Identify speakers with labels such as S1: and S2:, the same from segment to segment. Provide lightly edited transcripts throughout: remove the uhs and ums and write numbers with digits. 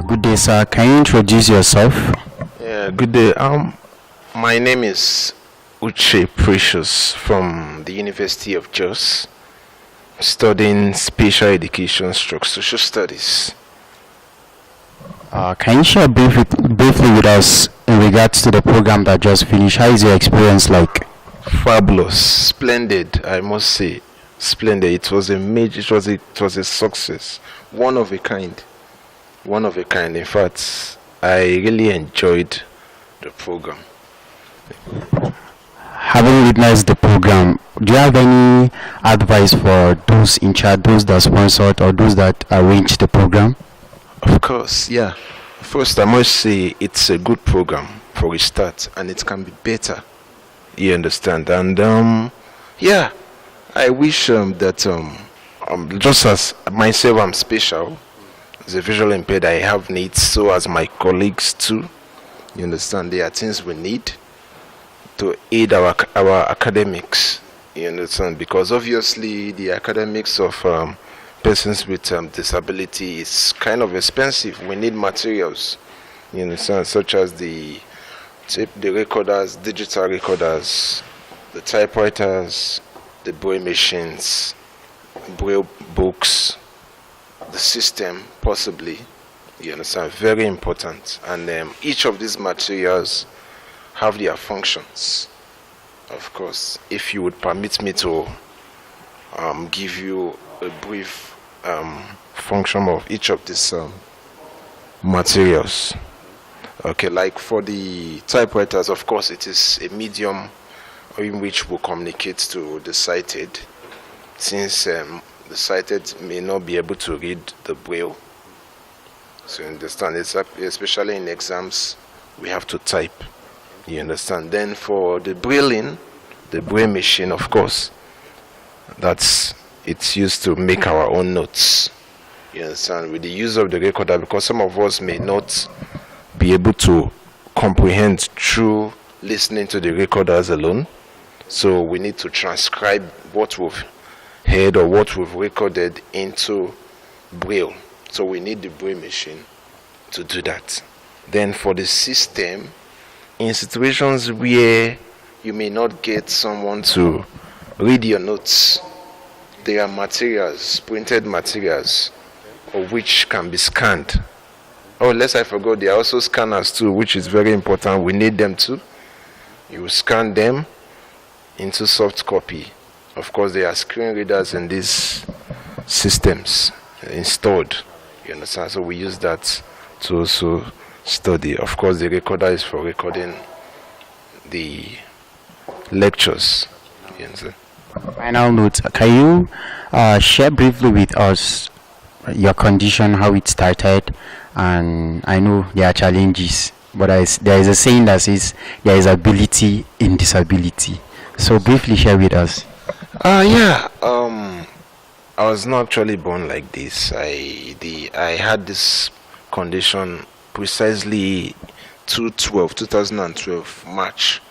S1: Good day, sir. Can you introduce yourself?
S2: Yeah, good day. My name is Uche Precious from the University of Jos, studying special education stroke social studies.
S1: Can you share briefly with us in regards to the program that just finished? How is your experience like?
S2: Fabulous, splendid, I must say, splendid. It was a success, one of a kind. In fact, I really enjoyed the program.
S1: Having witnessed the program, do you have any advice for those in charge, those that sponsored or those that arranged the program?
S2: Of course, yeah. First, I must say it's a good program for a start, and it can be better. You understand? And yeah, I wish that just as myself, I'm special. As a visual impaired, I have needs, so as my colleagues too. You understand? There are things we need to aid our academics. You understand? Because obviously the academics of persons with disability is kind of expensive. We need materials. You understand? Such as the tape, the recorders, digital recorders, the typewriters, the braille machines, braille books, the system, possibly. You understand? Very important. And each of these materials have their functions. Of course, if you would permit me to give you a brief function of each of these materials. Okay, like for the typewriters, of course, it is a medium in which we communicate to the sighted, since the sighted may not be able to read the braille. So you understand, especially in exams, we have to type. You understand? Then for the brailling, the braille machine, of course, it's used to make our own notes. You understand? With the use of the recorder, because some of us may not be able to comprehend through listening to the recorders alone. So we need to transcribe what we've heard or what we've recorded into braille. So we need the braille machine to do that. Then for the system, in situations where you may not get someone to read your notes, there are materials, printed materials, of which can be scanned. Oh, lest I forgot, there are also scanners too, which is very important. We need them too. You scan them into soft copy. Of course, there are screen readers in these systems installed. You understand? So we use that to also study. Of course, the recorder is for recording the lectures. You understand?
S1: Final note, can you share briefly with us your condition, how it started? And I know there are challenges, but there is a saying that says there is ability in disability. So briefly share with us.
S2: Yeah. I was not actually born like this. I had this condition precisely 2012 March,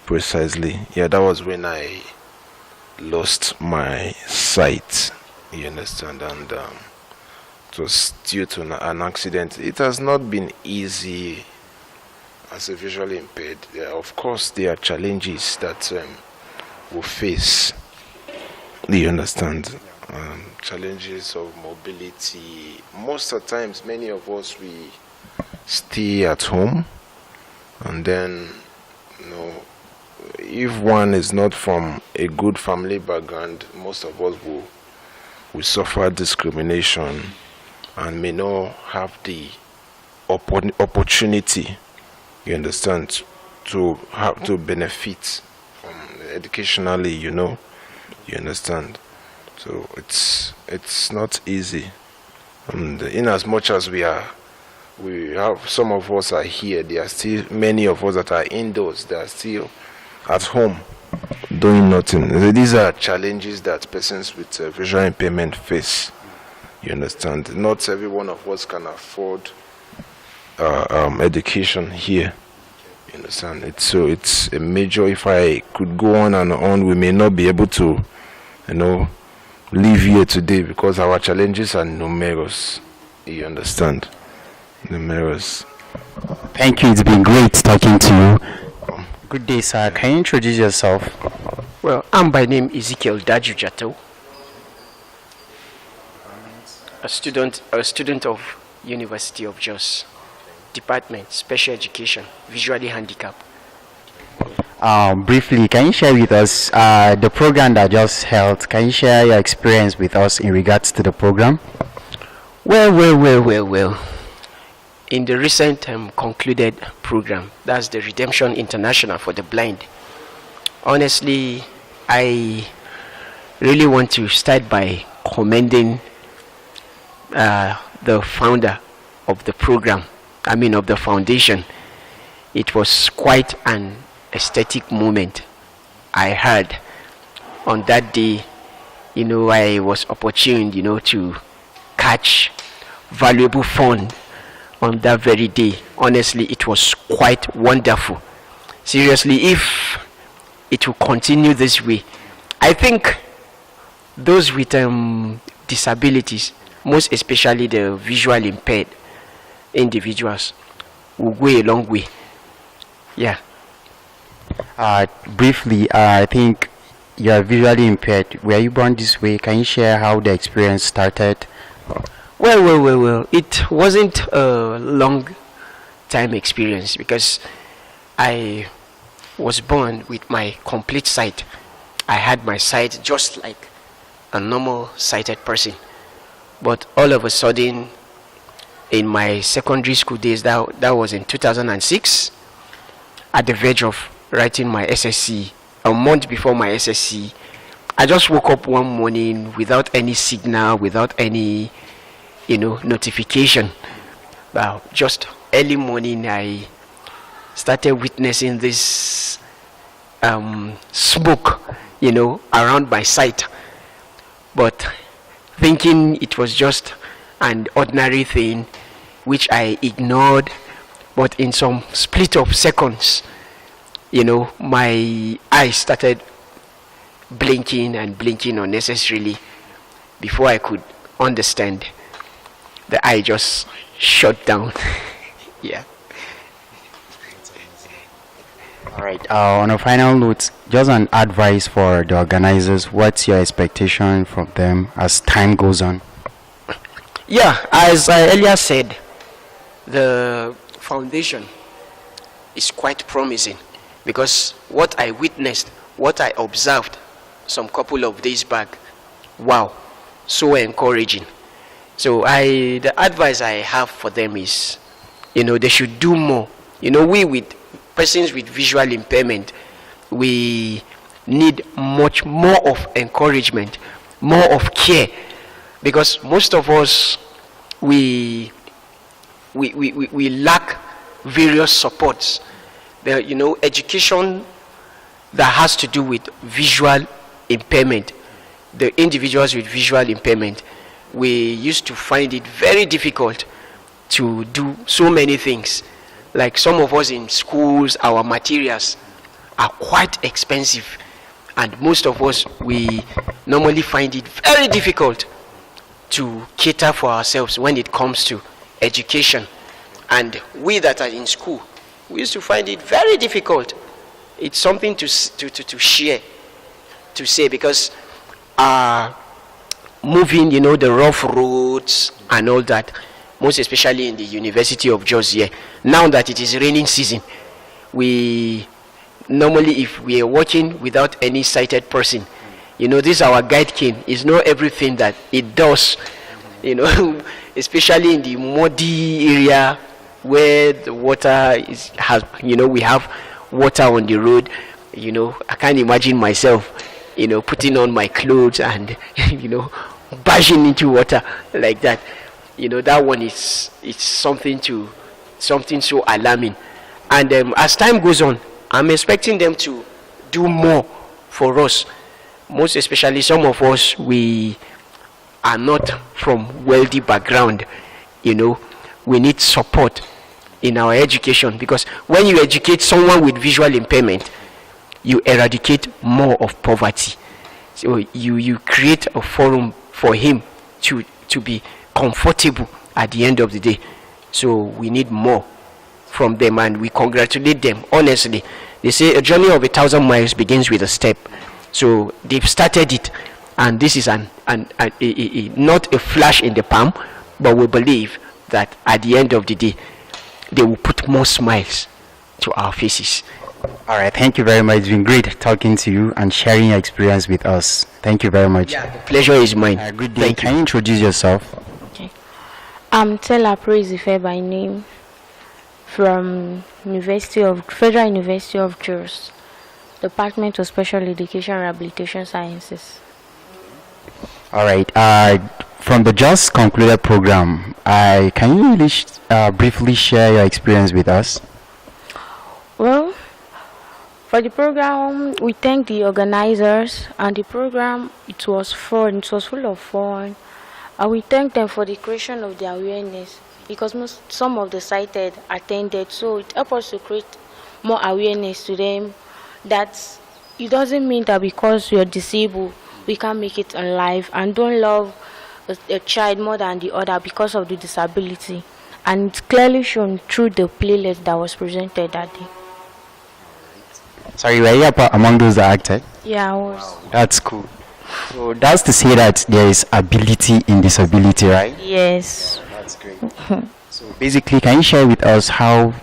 S2: precisely. Yeah, that was when I lost my sight. You understand? And it was due to an accident. It has not been easy as a visually impaired. Of course, there are challenges that we face. Do you understand? Challenges of mobility. Most of the times, many of us, we stay at home, and then, if one is not from a good family background, most of us will suffer discrimination and may not have the opportunity, you understand, to have to benefit from educationally, you understand. So it's not easy, and in as much as we have, some of us are here, there are still many of us that are indoors, they are still at home doing nothing. So these are challenges that persons with visual impairment face, you understand. Not every one of us can afford education here, you understand. It's a major, if I could go on and on, we may not be able to live here today because our challenges are numerous, you understand. Numerous.
S1: Thank you. It's been great talking to you. Good day, sir. Can you introduce yourself?
S3: Well, I'm by name Ezekiel Daju Jato, a student of University of Jos, Department Special Education, visually handicapped.
S1: Briefly, can you share with us the program that just held? Can you share your experience with us in regards to the program?
S3: Well. In the recent concluded program, that's the Redemption International for the Blind. Honestly, I really want to start by commending the founder of the program, of the foundation. It was quite an aesthetic moment I had on that day. I was opportune, to catch valuable fund on that very day. Honestly, it was quite wonderful. Seriously, if it will continue this way, I think those with disabilities, most especially the visually impaired individuals, will go a long way. Yeah.
S1: Briefly, I think you're visually impaired. Were you born this way? Can you share how the experience started?
S3: Well. It wasn't a long time experience because I was born with my complete sight. I had my sight just like a normal sighted person. But all of a sudden, in my secondary school days, that was in 2006, at the verge of writing my SSC, a month before my SSC, I just woke up one morning without any signal, without any notification. Just early morning, I started witnessing this smoke, around my sight. But thinking it was just an ordinary thing, which I ignored. But in some split of seconds, my eyes started blinking unnecessarily. Before I could understand, the eye just shut down. Yeah.
S1: All right. On a final note, just an advice for the organizers. What's your expectation from them as time goes on?
S3: Yeah, as I earlier said, the foundation is quite promising because what I witnessed, what I observed some couple of days back, wow, so encouraging. So the advice I have for them is, they should do more. We with persons with visual impairment, we need much more of encouragement, more of care, because most of us, we lack various supports. Education that has to do with visual impairment, the individuals with visual impairment, we used to find it very difficult to do so many things. Like some of us in schools, our materials are quite expensive, and most of us, we normally find it very difficult to cater for ourselves when it comes to education. And we that are in school, we used to find it very difficult. It's something to share, to say, because moving, the rough roads and all that, most especially in the University of Jos here. Now that it is raining season, we normally, if we are walking without any sighted person, this our guide cane is not everything that it does, especially in the muddy area where the water we have water on the road. I can't imagine myself, putting on my clothes and, bashing into water like that. That one is, it's something so alarming. And as time goes on, I'm expecting them to do more for us. Most especially some of us, we are not from wealthy background. We need support in our education, because when you educate someone with visual impairment, you eradicate more of poverty. So you create a forum for him to be comfortable at the end of the day. So we need more from them, and we congratulate them. Honestly, they say a journey of 1,000 miles begins with a step. So they've started it, and this is not a flash in the palm, but we believe that at the end of the day, they will put more smiles to our faces.
S1: All right, thank you very much. It's been great talking to you and sharing your experience with us. Thank you very much.
S3: Yeah, the pleasure is mine.
S1: Good day. Can you introduce yourself?
S4: Okay. I'm Tella Praisife by name, from Federal University of Jos, Department of Special Education Rehabilitation Sciences.
S1: All right. From the just concluded program, can you really briefly share your experience with us?
S4: Well, for the program, we thank the organizers, and the program, it was fun. It was full of fun, and we thank them for the creation of the awareness, because some of the sighted attended, so it helped us to create more awareness to them that it doesn't mean that because you're disabled we can't make it in life, and don't love a child more than the other because of the disability. And it's clearly shown through the playlist that was presented that day.
S1: Sorry, were you among those that acted?
S4: Yeah, I was.
S1: That's cool. So that's to say that there is ability in disability, right?
S4: Yes.
S1: That's great. So basically, can you share with us how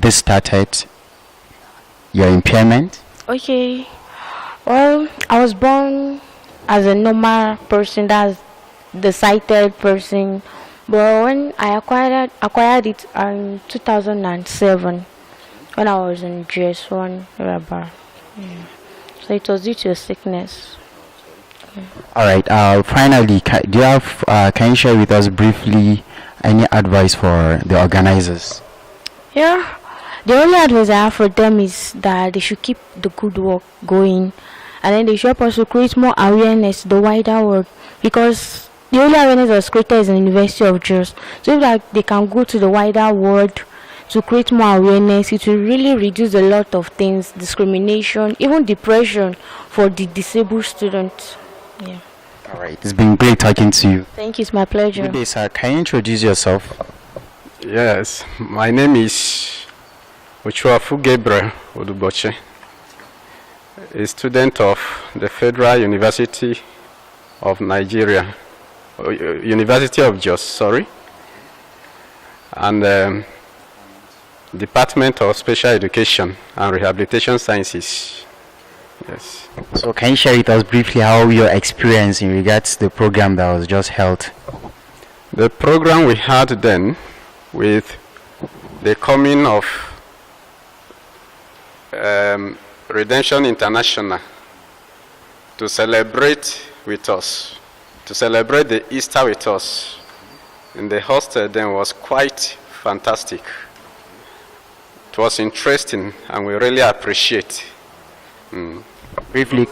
S1: this started, your impairment?
S4: Okay. Well, I was born as a normal person, that's the sighted person. But when I acquired it in 2007, when I was in GS1 Rabba. So it was due to a sickness.
S1: All right. Finally, can you share with us briefly any advice for the organizers?
S4: Yeah. The only advice I have for them is that they should keep the good work going, and then they should help us to create more awareness to the wider world, because the only awareness that was created is in the University of Jos. So if they can go to the wider world to create more awareness, it will really reduce a lot of things, discrimination, even depression for the disabled students. Yeah.
S1: All right. It's been great talking to you.
S4: Thank you. It's my pleasure.
S1: Good day, sir. Can you introduce yourself?
S5: Yes, my name is Ochuafu Gabriel Oduboche, a student of the Federal University of Nigeria, University of Jos, sorry, and Department of Special Education and Rehabilitation Sciences. Yes.
S1: So can you share with us briefly how your experience in regards to the program that was just held?
S5: The program we had then, with the coming of Redemption International to celebrate with us, to celebrate the Easter with us in the hostel, then was quite fantastic. It was interesting, and we really appreciate
S1: Briefly.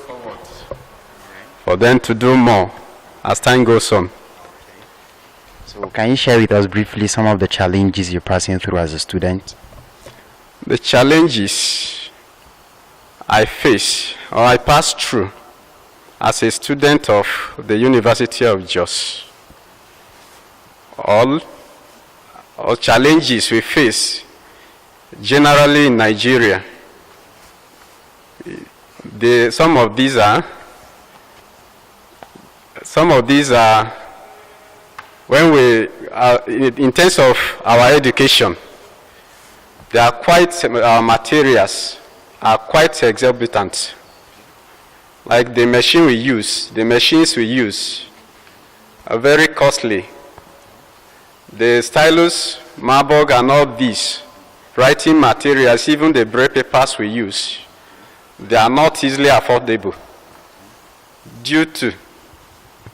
S5: for them to do more as time goes on.
S1: So can you share with us briefly some of the challenges you're passing through as a student?
S5: The challenges I face or I pass through as a student of the University of Jos. All challenges we face generally in Nigeria, some of these are when we are in terms of our education, they are quite, our materials are quite exorbitant. Like the machines we use are very costly. The stylus, Marburg, and all these writing materials, even the braille papers we use, they are not easily affordable due to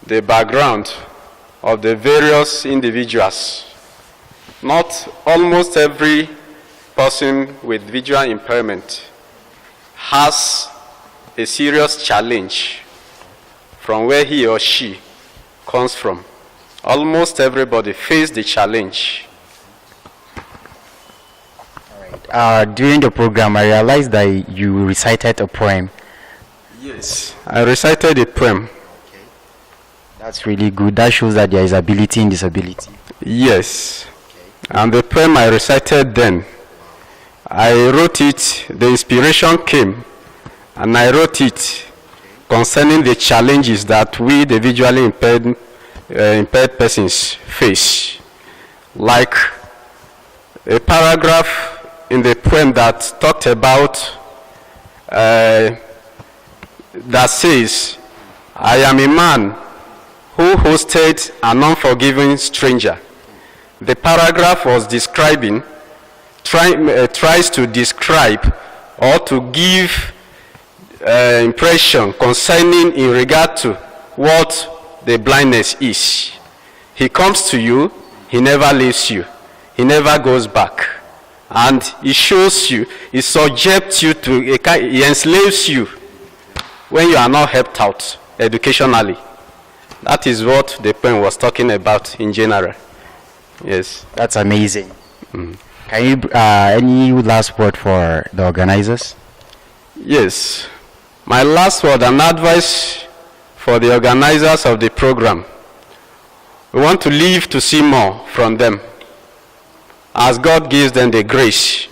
S5: the background of the various individuals. Not almost every person with visual impairment has a serious challenge from where he or she comes from. Almost everybody faces the challenge.
S1: During the program, I realized that you recited a poem.
S5: Yes, I recited a poem.
S1: That's really good. That shows that there is ability in disability.
S5: Yes, and the poem I recited then, I wrote it, the inspiration came, and I wrote it concerning the challenges that we, the visually impaired persons, face. Like a paragraph in the poem that talked about, that says, I am a man who hosted an unforgiving stranger. The paragraph was describing, tries to describe or to give impression concerning in regard to what the blindness is. He comes to you, he never leaves you, he never goes back. And he shows you, he subjects you to, he enslaves you when you are not helped out educationally. That is what the poem was talking about in general. Yes.
S1: That's amazing. Can you, any last word for the organizers?
S5: Yes. My last word and advice for the organizers of the program. We want to live to see more from them, as God gives them the grace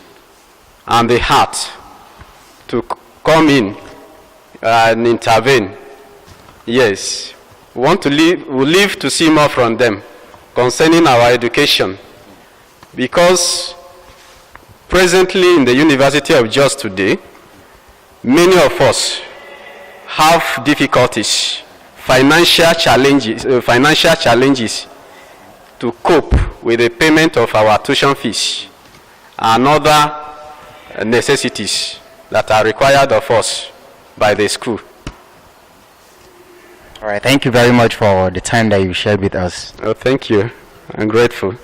S5: and the heart to come in and intervene. Yes, we want to live to see more from them concerning our education, because presently in the University of Jos today, many of us have difficulties, financial challenges to cope with the payment of our tuition fees and other necessities that are required of us by the school.
S1: All right, thank you very much for the time that you shared with us.
S5: Oh, thank you. I'm grateful.